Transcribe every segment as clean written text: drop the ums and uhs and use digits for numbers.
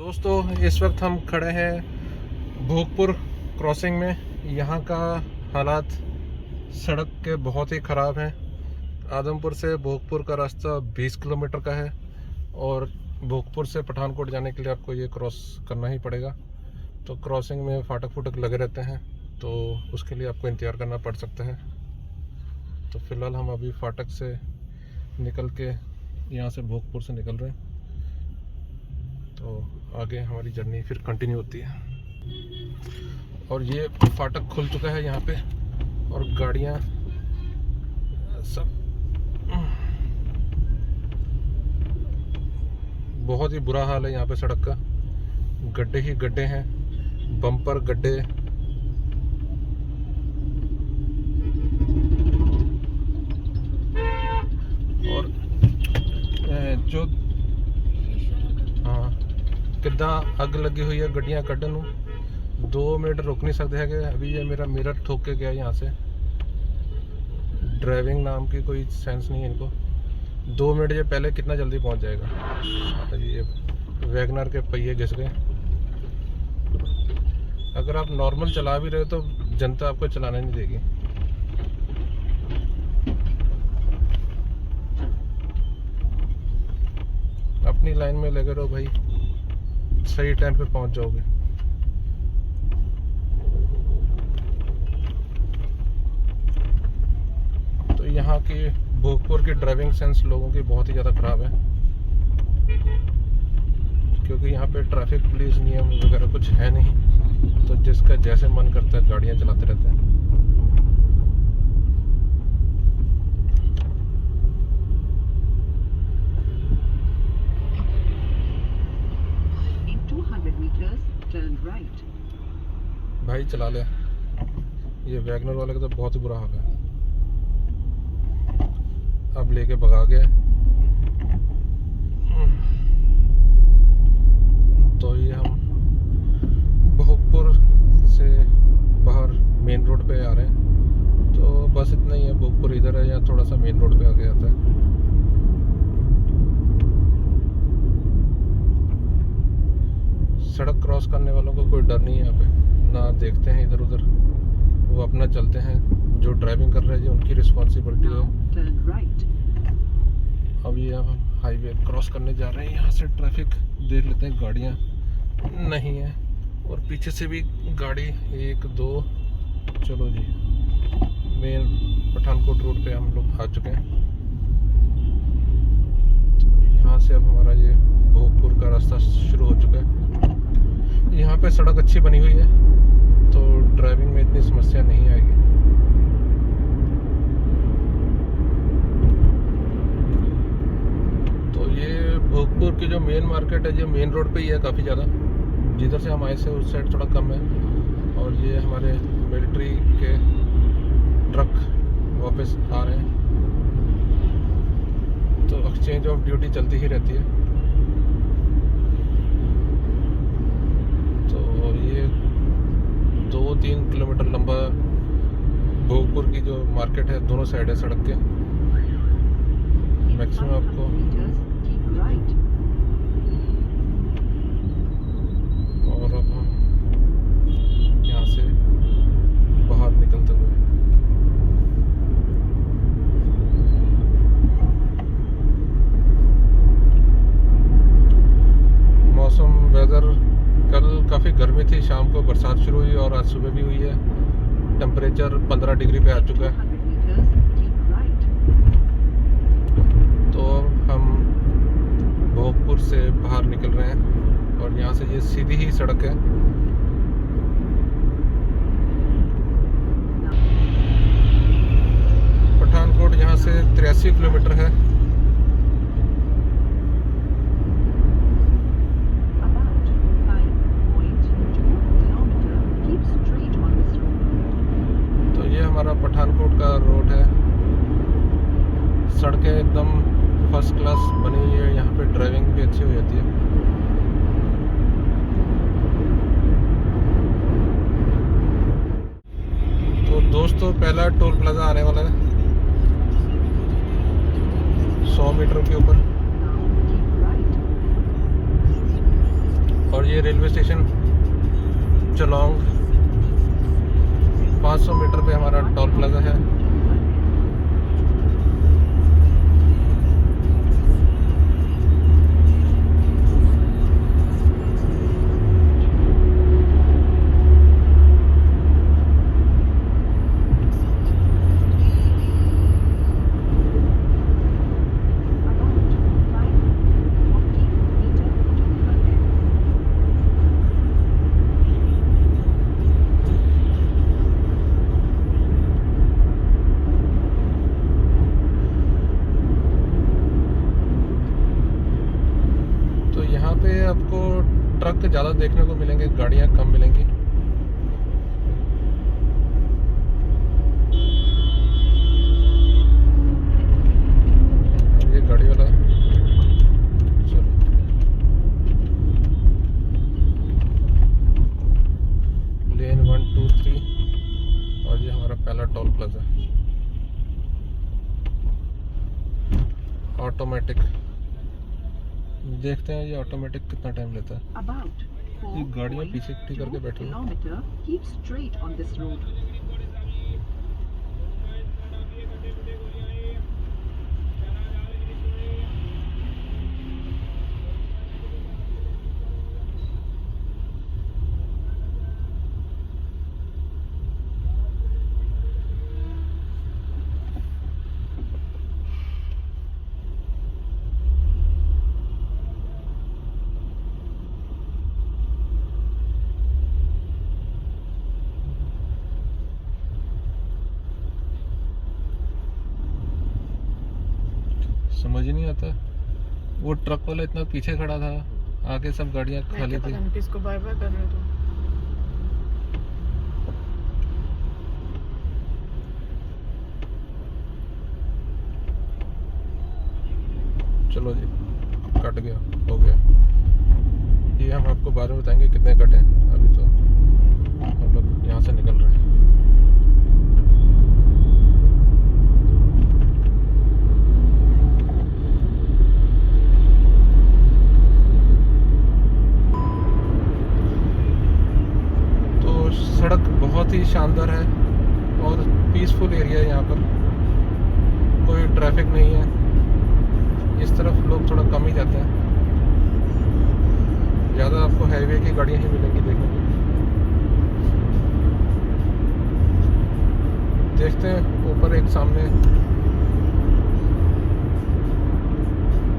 दोस्तों इस वक्त हम खड़े हैं भोगपुर क्रॉसिंग में। यहाँ का हालात सड़क के बहुत ही ख़राब हैं। आदमपुर से भोगपुर का रास्ता 20 किलोमीटर का है और भोगपुर से पठानकोट जाने के लिए आपको ये क्रॉस करना ही पड़ेगा। तो क्रॉसिंग में फाटक फुटक लगे रहते हैं, तो उसके लिए आपको इंतज़ार करना पड़ सकता है। तो फ़िलहाल हम अभी फाटक से निकल के यहाँ से भोगपुर से निकल रहे हैं, तो आगे हमारी जर्नी फिर कंटिन्यू होती है। और ये फाटक खुल चुका है यहाँ पे और गाड़ियाँ सब बहुत ही बुरा हाल है यहाँ पे सड़क का। गड्ढे ही गड्ढे हैं, बम्पर गड्ढे। और जो कितना अग लगी हुई है गड्डियाँ कड्ढन नूं। 2 मिनट रुक नहीं सकते हैं। अभी ये मेरा मिरर ठोक के गया यहाँ से। ड्राइविंग नाम की कोई सेंस नहीं है इनको। 2 मिनट ये पहले कितना जल्दी पहुँच जाएगा। ये वैगनर के पहिए घिस गए। अगर आप नॉर्मल चला भी रहे तो जनता आपको चलाने नहीं देगी। अपनी लाइन में लगे रहो भाई, सही टाइम पे पहुंच जाओगे। तो यहाँ की भोगपुर की ड्राइविंग सेंस लोगों की बहुत ही ज़्यादा ख़राब है, क्योंकि यहाँ पे ट्रैफिक पुलिस नियम वगैरह कुछ है नहीं। तो जिसका जैसे मन करता है गाड़ियाँ चलाते रहते हैं। भाई चला ले। ये वैगनर वाले का तो बहुत ही बुरा हाल है। अब लेके भगा गया। तो ये हम भोगपुर से बाहर मेन रोड पे आ रहे हैं। तो बस इतना ही है। भोगपुर इधर है, या थोड़ा सा मेन रोड पे आगे आता है। सड़क क्रॉस करने वालों को कोई डर नहीं है यहाँ पे, ना देखते हैं इधर उधर, वो अपना चलते हैं। जो ड्राइविंग कर रहे हैं उनकी रिस्पॉन्सिबिलिटी है। अब ये हम हाईवे क्रॉस करने जा रहे हैं। यहाँ से ट्रैफिक देख लेते हैं, गाड़ियाँ नहीं है और पीछे से भी गाड़ी 1 2। चलो जी, मेन पठानकोट रोड पे हम लोग आ चुके हैं। तो यहाँ से अब हमारा ये भोगपुर का रास्ता शुरू हो चुका है। यहाँ पे सड़क अच्छी बनी हुई है, तो ड्राइविंग में इतनी समस्या नहीं आएगी। तो ये भोगपुर की जो मेन मार्केट है, ये मेन रोड पे ही है काफ़ी ज़्यादा। जिधर से हम आए थे उस साइड थोड़ा कम है। और ये हमारे मिलिट्री के ट्रक वापस आ रहे हैं, तो एक्सचेंज ऑफ ड्यूटी चलती ही रहती है। तो ये 2-3 किलोमीटर लंबा भोगपुर की जो मार्केट है, दोनों साइड है सड़क के। मैक्सिमम आपको और अब हम यहाँ से बाहर निकलते हुए मौसम वेदर कल काफ़ी गर्मी थी, शाम को बरसात शुरू हुई और आज सुबह भी हुई है। टेम्परेचर 15 डिग्री पे आ चुका है। तो हम भोगपुर से बाहर निकल रहे हैं और यहाँ से ये सीधी ही सड़क है। पठानकोट यहाँ से 83 किलोमीटर है। हमारा पठानकोट का रोड है। सड़कें एकदम फर्स्ट क्लास बनी हुई है। यहाँ पे ड्राइविंग भी अच्छी हो जाती है। तो दोस्तों पहला टोल प्लाजा आने वाला है 100 मीटर के ऊपर। और ये रेलवे स्टेशन चलोंग 500 मीटर पे हमारा टोल प्लाजा है। यहाँ पे आपको ट्रक ज़्यादा देखने को मिलेंगे, गाड़ियाँ कम मिलेंगी। ये गाड़ी वाला चलो लेन 1 2 3 और ये हमारा पहला टोल प्लाजा ऑटोमेटिक। देखते हैं ये ऑटोमेटिक कितना टाइम लेता है। ये गाड़ियाँ पीछे इकट्ठी करके बैठी हैं। समझ ही नहीं आता, वो ट्रक वाला इतना पीछे खड़ा था, आगे सब गाड़ियां खाली थी। किसको बाय बाय कर रहे हो? चलो जी, कट गया, हो गया। ये हम आपको बाद में बताएंगे कितने कटे हैं। अभी तो हम लोग यहाँ से निकल रहे हैं। सड़क बहुत ही शानदार है और पीसफुल एरिया है। यहाँ पर कोई ट्रैफिक नहीं है। इस तरफ लोग थोड़ा कम ही जाते हैं, ज़्यादा आपको हाईवे की गाड़ियाँ ही मिलेंगी देखने को। देखते हैं ऊपर एक सामने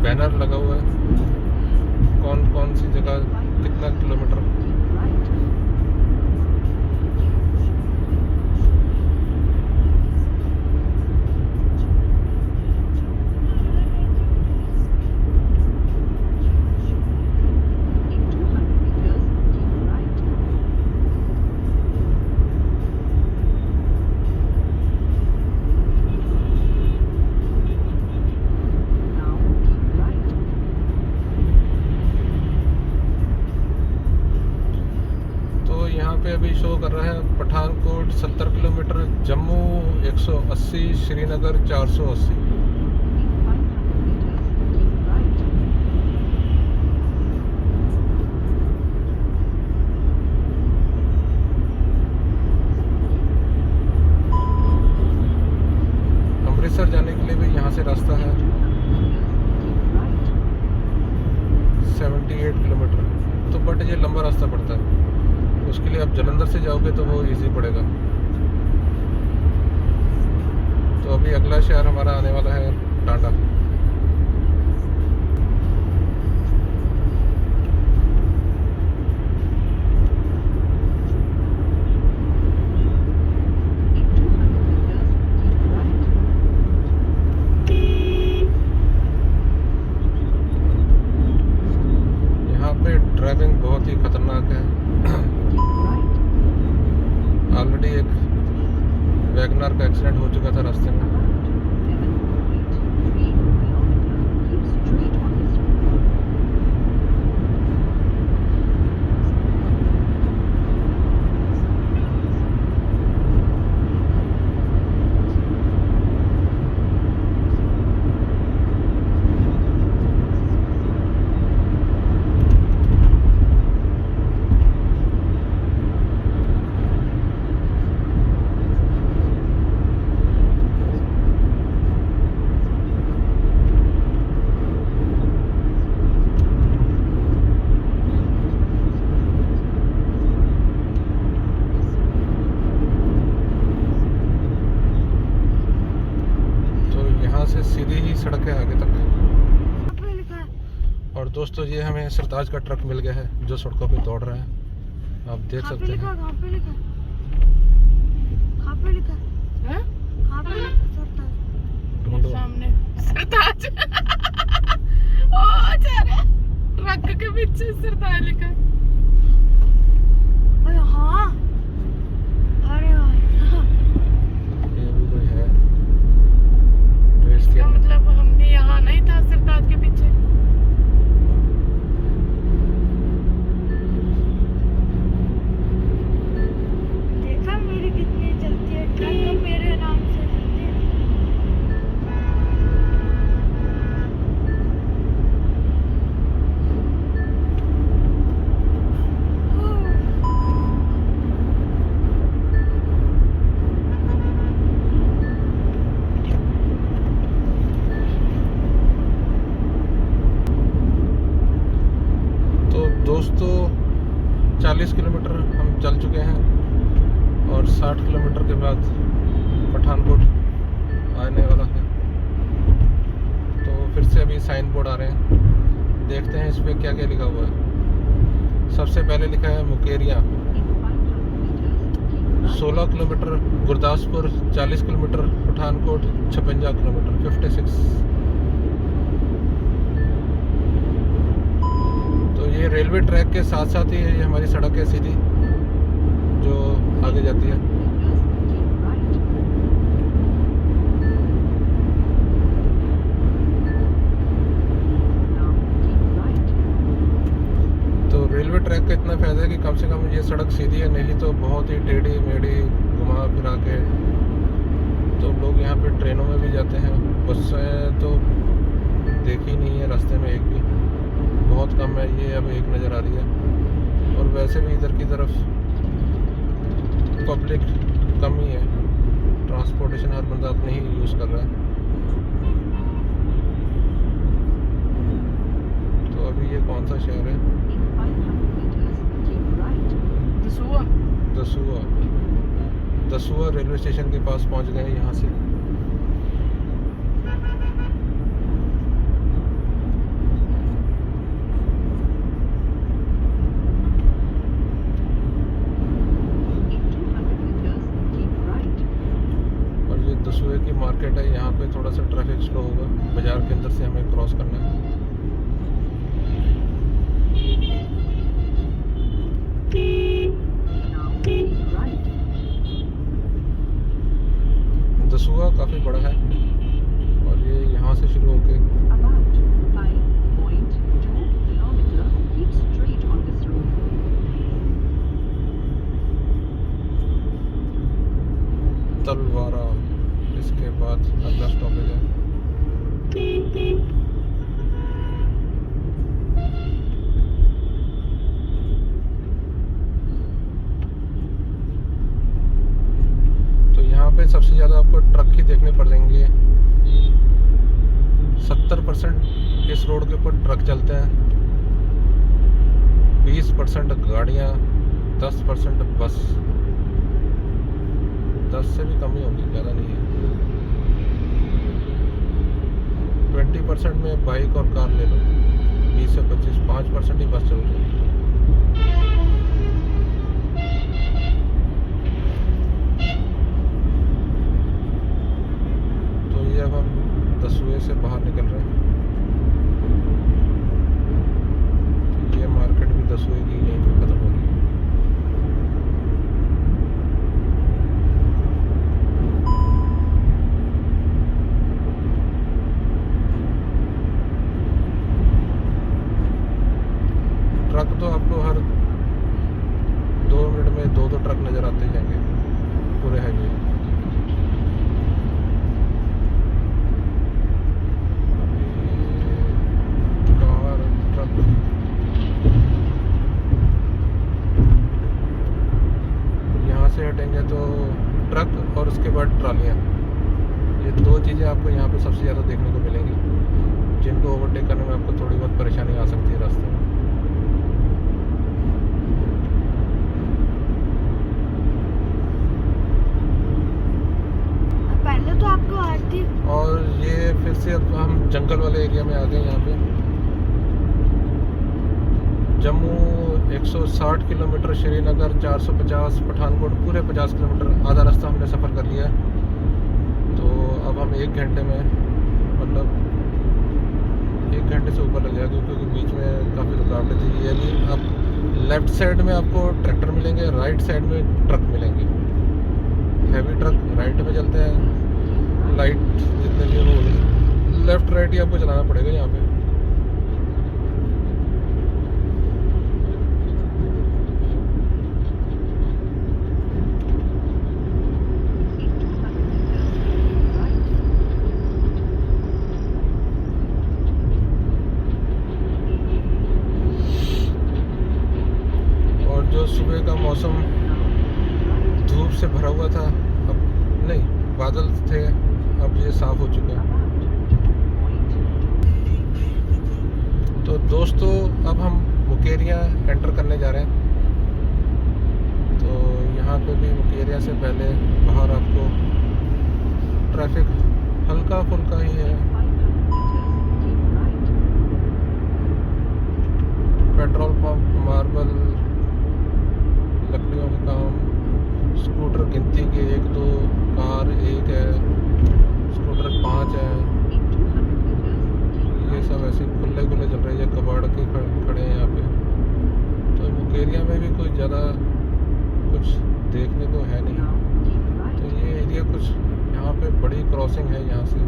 बैनर लगा हुआ है, कौन कौन सी जगह कितना किलोमीटर। यहाँ पे अभी शो कर रहा है पठानकोट 70 किलोमीटर, जम्मू 180, श्रीनगर 480। अमृतसर जाने के लिए भी यहाँ से रास्ता है 78 किलोमीटर, तो बट ये लंबा रास्ता पड़ता है। उसके लिए आप जलंधर से जाओगे तो वो इजी पड़ेगा। तो अभी अगला शहर हमारा आने वाला है टांडा। यहाँ पे ड्राइविंग बहुत ही खतरनाक है। ऑलरेडी एक वैगनर का एक्सीडेंट हो चुका था रास्ते में। सड़क है आगे तक। कहाँ पे लिखा है? और दोस्तों ये हमें सरताज का ट्रक मिल गया है जो सड़कों पे दौड़ रहा है, आप देख कहाँ पे सकते लिखा? हैं। कहाँ पे लिखा? कहाँ पे लिखा? हैं? कहाँ पे लिखा? सरताज। ढूंढो। सामने सरताज। ओ जा रहा ट्रक के पीछे सरताज लिखा है। अरे हाँ, अरे भाई ये भी कोई है रेस इसका के। मतलब हमने यहाँ नहीं था सरताज के पीछे। देखा मेरी कितनी चलती है ट्रक, मेरे नाम से चलती है। तो दोस्तों 40 किलोमीटर हम चल चुके हैं और 60 किलोमीटर के बाद पठानकोट आने वाला है। तो फिर से अभी साइन बोर्ड आ रहे हैं, देखते हैं इस पे क्या क्या लिखा हुआ है। सबसे पहले लिखा है Mukerian 16 kilometre, Gurdaspur 40 kilometre, Pathankot 56 kilometre 56। तो ये रेलवे ट्रैक के साथ साथ ही ये हमारी सड़क है सीधी जो आगे जाती है। तो रेलवे ट्रैक का इतना फ़ायदा है कि कम से कम ये सड़क सीधी है, नहीं तो बहुत ही टेढ़ी मेढ़ी घुमा फिरा के। तो लोग यहाँ पे ट्रेनों में भी जाते हैं, बसें तो देखी नहीं है रास्ते में एक भी, बहुत कम है। ये अब एक नज़र आ रही है। और वैसे भी इधर की तरफ पब्लिक कम ही है, ट्रांसपोर्टेशन हर बंदा अपने ही यूज़ कर रहा है। तो अभी ये कौन सा शहर है? दसूआ। दसूआ। दसूआ रेलवे स्टेशन के पास पहुंच गए हैं यहाँ से। और ये दसूए की मार्केट है, यहाँ पे थोड़ा सा ट्रैफिक स्लो होगा, बाजार के अंदर से हमें क्रॉस करना है। दसूआ काफ़ी बड़ा है और ये यहाँ से शुरू होके तलवारा, इसके बाद अगला स्टॉपेज है। तो यहाँ पे सबसे ज़्यादा आपको ट्रक ही देखने पड़ जाएंगे। 70% इस रोड के ऊपर ट्रक चलते हैं, 20% गाड़ियाँ, 10% बस। 10 से भी कम ही होगी, ज़्यादा नहीं है। 20% में बाइक और कार ले लो, 20 से 25, 5% ही बस चल रही है। तो ये अब हम दसूए से बाहर निकल रहे हैं। तो ये मार्केट भी दसूए की यहीं पे खत्म हो रही है। ट्रक तो आपको हर 2 मिनट में 2 ट्रक नज़र आते जाएंगे पूरे हाईवे। कार, ट्रक, यहाँ से हटेंगे तो ट्रक और उसके बाद ट्रालियाँ। ये 2 चीज़ें आपको यहाँ पे सबसे ज़्यादा देखने को मिलेंगी, जिनको ओवरटेक करने में आपको थोड़ी बहुत परेशानी आ सकती है रास्ते में। पहले तो आपको आती। और ये फिर से अब हम जंगल वाले एरिया में आ गए। यहाँ पे जम्मू 160 किलोमीटर, श्रीनगर 450, पठानकोट पूरे 50 किलोमीटर, आधा रास्ता हमने सफ़र कर लिया है। तो अब हम 1 घंटे में, मतलब 1 घंटे से ऊपर लग जाएगा, क्योंकि बीच में काफ़ी रुकावटें थी। यानी अब लेफ़्ट साइड में आपको ट्रैक्टर मिलेंगे, राइट साइड में ट्रक मिलेंगे। हैवी ट्रक राइट में चलते हैं, लाइट जितने भी वो लेफ़्ट राइट ही आपको चलाना पड़ेगा यहाँ पे। जो सुबह का मौसम धूप से भरा हुआ था, अब नहीं, बादल थे, अब ये साफ हो चुका है। तो दोस्तों अब हम मुकेरियाँ एंटर करने जा रहे हैं। तो यहाँ पे भी मुकेरियाँ से पहले बाहर आपको ट्रैफिक हल्का फुल्का ही है। पेट्रोल पंप, मार्बल, लकड़ियों का काम, स्कूटर गिनती के 1 2, कार 1 है, स्कूटर 5 है। ये सब ऐसे खुले खुले चल रहे हैं, कबाड़ के खड़े हैं यहाँ पे। तो मुकेरिया में भी कोई ज़्यादा कुछ देखने को है नहीं। तो ये एरिया कुछ यहाँ पे बड़ी क्रॉसिंग है यहाँ से।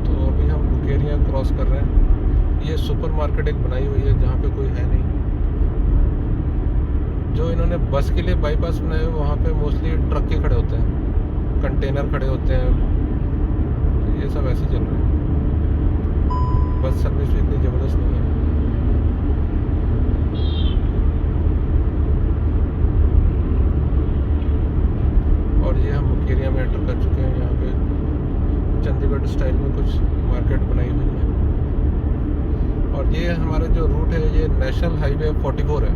तो अभी हम मुकेरिया क्रॉस कर रहे हैं। ये सुपर मार्केट एक बनाई हुई है जहाँ पे कोई है नहीं। जो इन्होंने बस के लिए बाईपास बनाए हुए, वहाँ पे मोस्टली ट्रक ही खड़े होते हैं, कंटेनर खड़े होते हैं। तो ये सब ऐसे ही चल रहा है। बस सर्विस भी इतनी ज़बरदस्त नहीं है। और ये हम मुकेरिया में एंटर कर चुके हैं। यहाँ पे चंडीगढ़ स्टाइल में कुछ मार्केट बनाई हुई है। और ये हमारा जो रूट है, ये नेशनल हाईवे 44 है,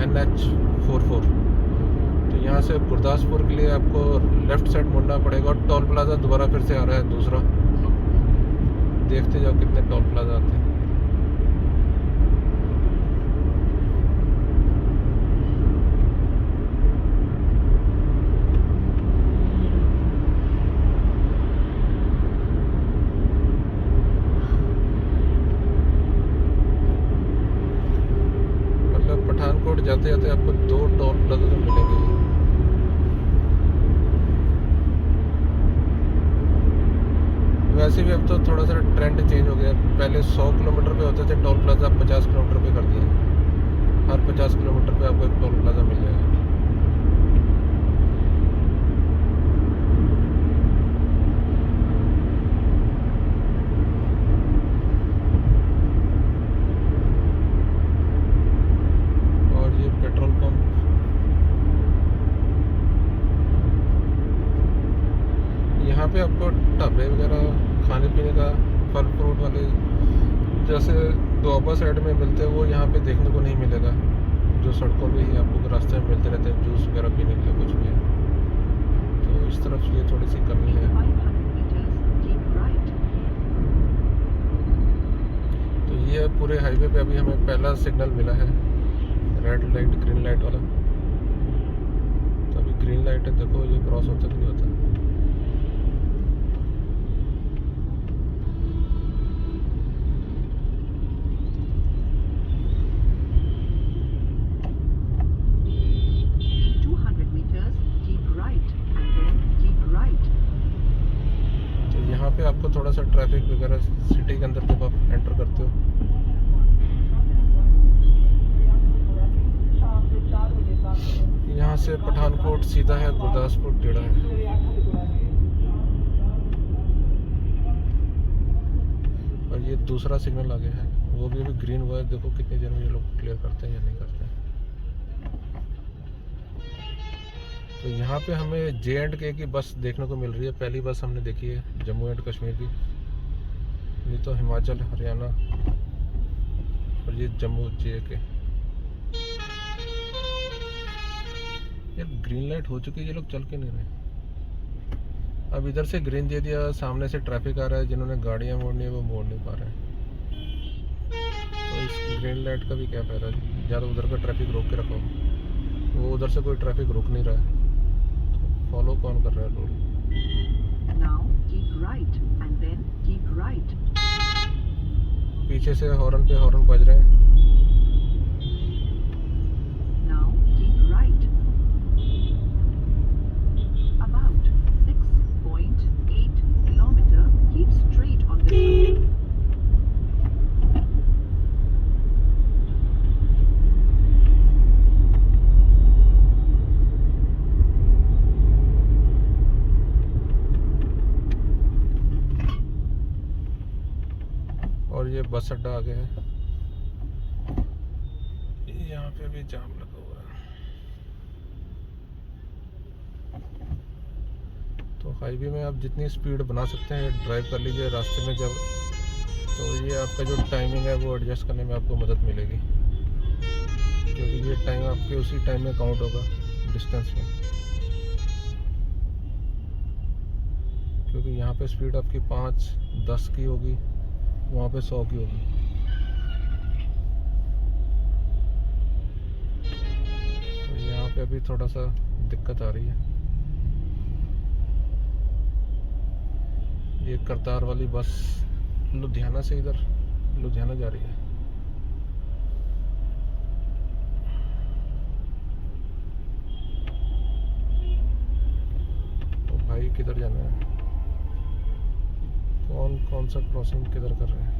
NH44। तो यहाँ से गुरदासपुर के लिए आपको लेफ़्ट साइड मुड़ना पड़ेगा। और टोल प्लाज़ा दोबारा फिर से आ रहा है दूसरा। देखते जाओ कितने टोल प्लाज़ा आते हैं। पठानकोट जाते जाते आपको 2 टोल प्लाजा तो मिलेंगे। वैसे भी अब तो थोड़ा सा ट्रेंड चेंज हो गया। पहले 100 किलोमीटर पे होते थे टोल प्लाजा, 50 किलोमीटर पे कर दिए। हर 50 किलोमीटर पे आपको एक टोल प्लाजा मिल जाएगा। यहाँ पे आपको ढाबे वगैरह खाने पीने का, फल फ्रूट वाले जैसे दोआबा साइड में मिलते हैं, वो यहाँ पे देखने को नहीं मिलेगा। जो सड़कों पे ही आपको रास्ते में मिलते रहते हैं, जूस वगैरह पीने के लिए कुछ भी है। तो इस तरफ ये थोड़ी सी कमी है। तो ये पूरे हाईवे पे अभी हमें पहला सिग्नल मिला है, रेड लाइट ग्रीन लाइट वाला। तो अभी ग्रीन लाइट है, देखो ये क्रॉस होता कि नहीं होता। पे आपको थोड़ा सा ट्रैफिक वगैरह सिटी के अंदर जब आप एंटर करते हो, यहाँ से पठानकोट सीधा है, गुरदासपुर टेढ़ा है। और ये दूसरा सिग्नल आ गया है, वो भी अभी ग्रीन हुआ है। देखो कितनी देर में ये लोग क्लियर करते हैं या नहीं करते हैं। तो यहाँ पे हमें J&K की बस देखने को मिल रही है। पहली बस हमने देखी है जम्मू एंड कश्मीर की। ये तो हिमाचल, हरियाणा, और ये जम्मू J&K। यार ग्रीन लाइट हो चुकी है, ये लोग चल के नहीं रहे। अब इधर से ग्रीन दे दिया, सामने से ट्रैफिक आ रहा है, जिन्होंने गाड़ियां मोड़नी है वो मोड़ नहीं पा रहे हैं। तो इस ग्रीन लाइट का भी क्या फायदा, या तो उधर का ट्रैफिक रोक के रखो, वो उधर से कोई ट्रैफिक रोक नहीं रहा है, तो फॉलो कौन कर रहा है rule. Now keep right and then keep right. पीछे से हॉर्न पे हॉर्न बज रहे हैं। Now keep right. About 6.8 kilometer. Keep straight on this road. और ये बस अड्डा आ गया है, यहाँ पे भी जाम लगा हुआ है। तो हाईवे में आप जितनी स्पीड बना सकते हैं ड्राइव कर लीजिए रास्ते में जब, तो ये आपका जो टाइमिंग है वो एडजस्ट करने में आपको मदद मिलेगी, क्योंकि ये टाइम आपके उसी टाइम में काउंट होगा डिस्टेंस में। क्योंकि यहाँ पे स्पीड आपकी 5-10 की होगी, वहाँ पे 100 की होगी। तो यहाँ पे अभी थोड़ा सा दिक्कत आ रही है। ये करतार वाली बस लुधियाना से इधर लुधियाना जा रही है। तो भाई किधर जाना है, कौन कौन सा क्रॉसिंग किधर कर रहे हैं।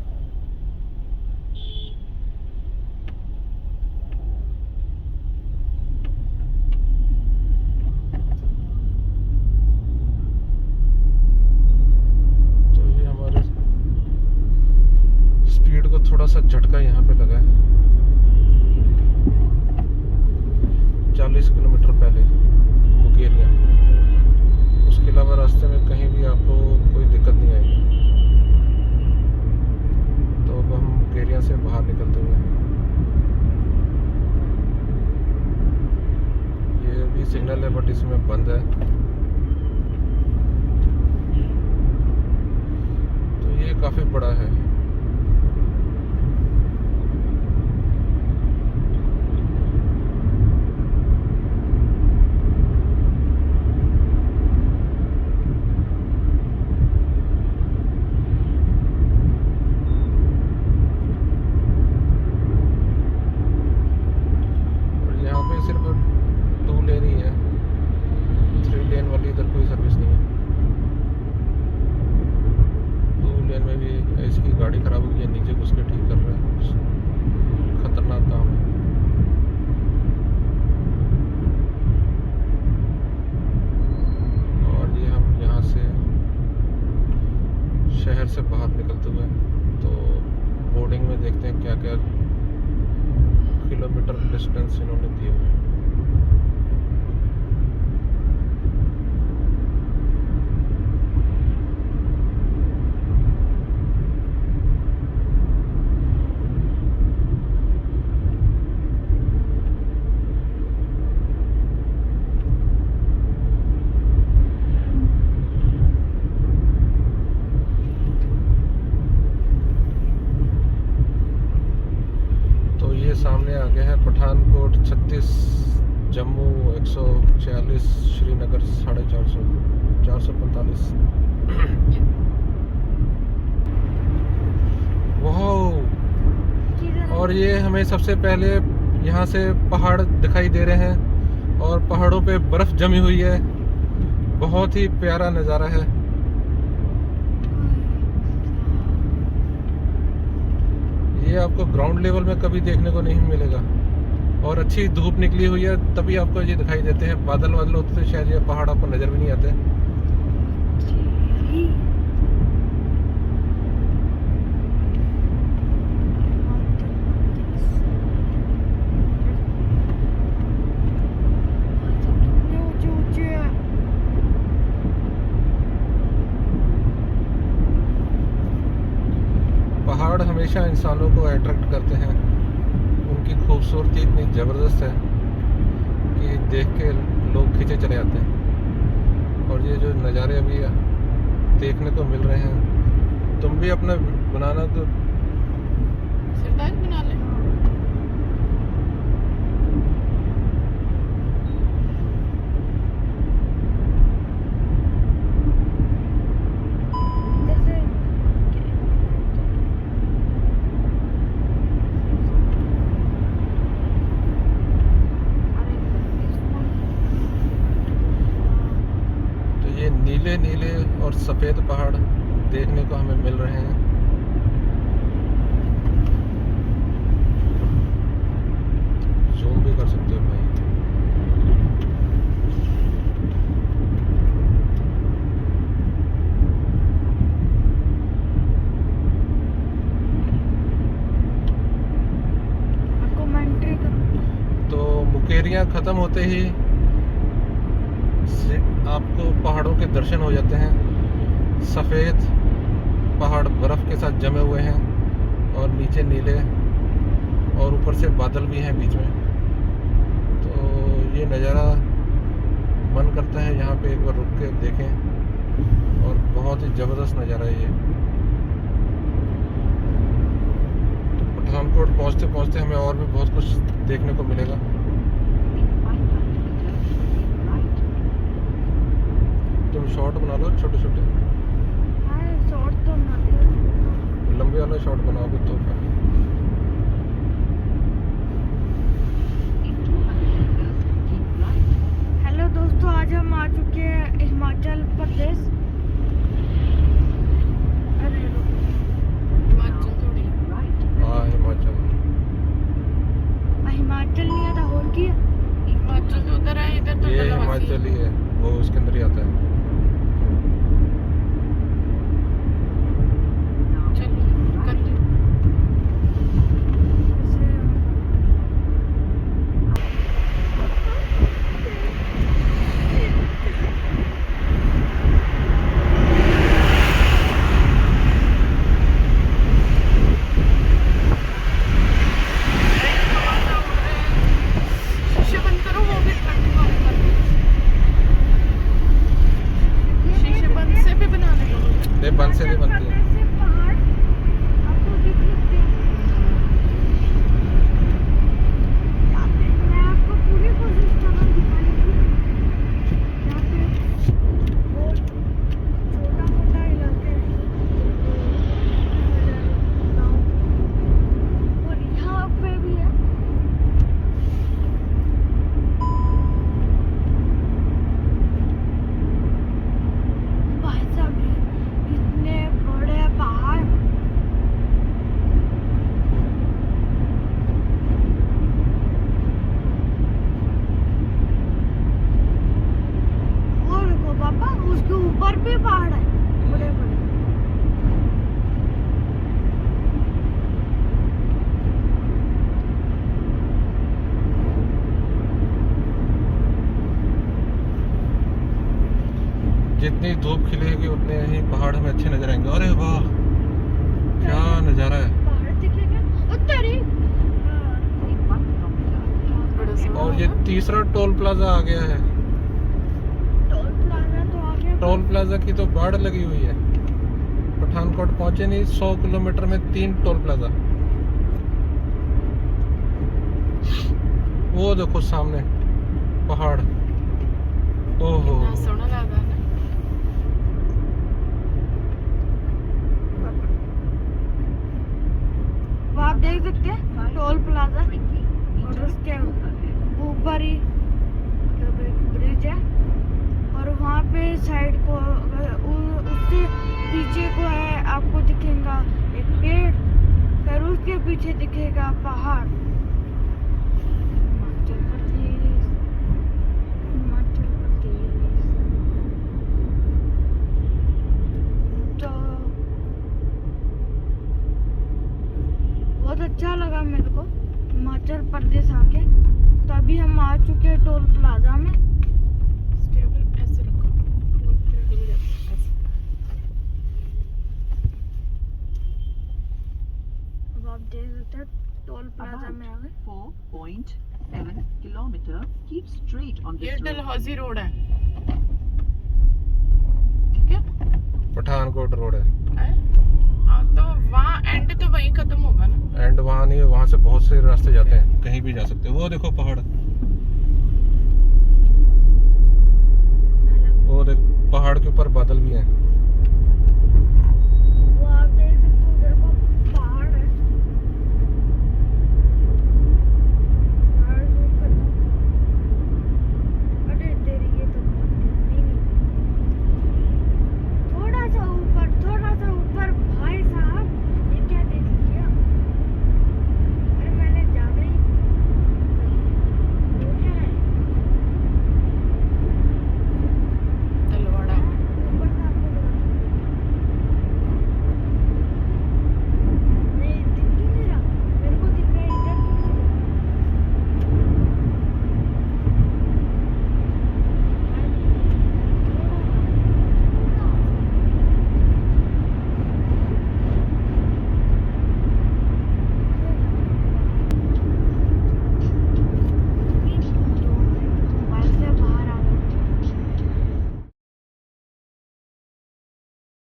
तो ये हमारे स्पीड को थोड़ा सा झटका यहाँ पे लगा है, 40 किलोमीटर पहले मुकेरिया। उसके अलावा रास्ते में कहीं भी आपको कोई दिक्कत नहीं आएगी। तो अब हम मुकेरिया से बाहर निकलते हुए, ये भी सिग्नल है बट इसमें बंद है, तो ये काफ़ी बड़ा है। सिर्फ 2 लेन ही है, 3 लेन वाली इधर कोई सर्विस नहीं है। 2 लेन में भी इसकी गाड़ी खराब हो गई है, नीचे घुस के ठीक कर रहा है, खतरनाक काम है। और ये हम यहाँ से शहर से बाहर निकलते हुए, तो बोर्डिंग में देखते हैं क्या क्या किलोमीटर डिस्टेंस इन्होंने दिए हुए हैं। सामने आ गया है पठानकोट 36, जम्मू 146, श्रीनगर 450, 445। वाह! और ये हमें सबसे पहले यहाँ से पहाड़ दिखाई दे रहे हैं और पहाड़ों पे बर्फ जमी हुई है, बहुत ही प्यारा नज़ारा है। ये आपको ग्राउंड लेवल में कभी देखने को नहीं मिलेगा, और अच्छी धूप निकली हुई है तभी आपको ये दिखाई देते हैं। बादल वादल होते तो शायद ये पहाड़ आपको नजर भी नहीं आते। पहाड़ हमेशा इंसानों को अट्रैक्ट करते हैं, उनकी खूबसूरती इतनी ज़बरदस्त है कि देख के लोग खींचे चले जाते हैं। और ये जो नज़ारे अभी देखने को मिल रहे हैं, तुम भी अपना बनाना तो सरताज बना ले। इधर से तो ये नीले नीले और सफ़ेद पहाड़ देखने को हमें मिल रहे हैं। जूम भी कर सकते हो भाई। कमेंट्री करो। तो मुकेरियाँ ख़त्म होते ही आपको पहाड़ों के दर्शन हो जाते हैं। सफ़ेद पहाड़ बर्फ़ के साथ जमे हुए हैं और नीचे नीले और ऊपर से बादल भी हैं बीच में। तो ये नज़ारा मन करता है यहाँ पे एक बार रुक के देखें, और बहुत ही ज़बरदस्त नज़ारा है ये। तो पठानकोट पहुँचते पहुँचते हमें और भी बहुत कुछ देखने को मिलेगा। In 500 meters, keep right. तुम शॉट बना लो छोटे छोटे, हाँ शॉर्ट तो ना दियो। लंबे वाला शॉट बनाओगे तो फिर In 200 meters, keep right. Hello दोस्तों, आज हम आ चुके हैं हिमाचल प्रदेश। अरे रुको, हिमाचल थोड़ी। Right. हाँ हिमाचल। हिमाचल नहीं आता और की है? हिमाचल तो उधर है, इधर तो ये डलहौजी। हिमाचल ही है, वो उसके अंदर ही आता है। Now चल keep कर right. ले। शीशे बंद करो, वो भी ठंड का होगा। शीशे बंद से भी बना ले। ये बंद से भी बनती है। हिमाचल प्रदेश से पहाड़ आपको दिख सकते हैं। यहाँ पे मैं आपको पूरी कोशिश कर रहा हूँ दिखाने की। यहाँ पे बहुत छोटा मोटा इलाके हैं, गाँव, और यहाँ पे भी है। भाई साहब इतने बड़े पहाड़, वो देखो पापा, उसके ऊपर भी पहाड़ है बड़े बड़े। जितनी धूप खिलेगी उतने ही पहाड़ हमें अच्छे नजर आएंगे। अरे वाह, क्या नज़ारा है। पहाड़ दिखेगा उत्तरी। In 1 kilometer, बड़ा सा। और ये तीसरा टोल प्लाजा आ गया है। टोल प्लाजा तो आगे टोल प्लाजा की तो बाढ़ लगी हुई है। पठानकोट पहुंचे नहीं, 100 किलोमीटर में 3 टोल प्लाजा। वो देखो सामने पहाड़, ओहो। कितना सोहना लगा ना। वो आप देख सकते हैं टोल प्लाजा, 20 और meters उसके ahead. ऊपर ही मतलब एक ब्रिज है, और वहाँ पे साइड को उससे पीछे को है, आपको दिखेगा एक पेड़, फिर उसके पीछे दिखेगा पहाड़। हिमाचल प्रदेश, हिमाचल प्रदेश। तो बहुत अच्छा लगा मेरे को हिमाचल प्रदेश आके। तो अभी हम आ चुके हैं टोल प्लाजा में। स्टेबल ऐसे रखो, वो फिर हिल जाता है ऐसे। अब आप देख सकते हैं टोल प्लाजा में आ गए। About 4.7 kilometers, keep straight on ये this road. डलहौजी रोड है, ठीक है? पठानकोट रोड है। हाँ, तो वहाँ एंड तो वहीं खत्म होगा ना? एंड वहाँ नहीं है, वहाँ से बहुत से रास्ते जाते हैं, कहीं भी जा सकते हो। वो देखो पहाड़, वो देख पहाड़ के ऊपर बादल भी हैं।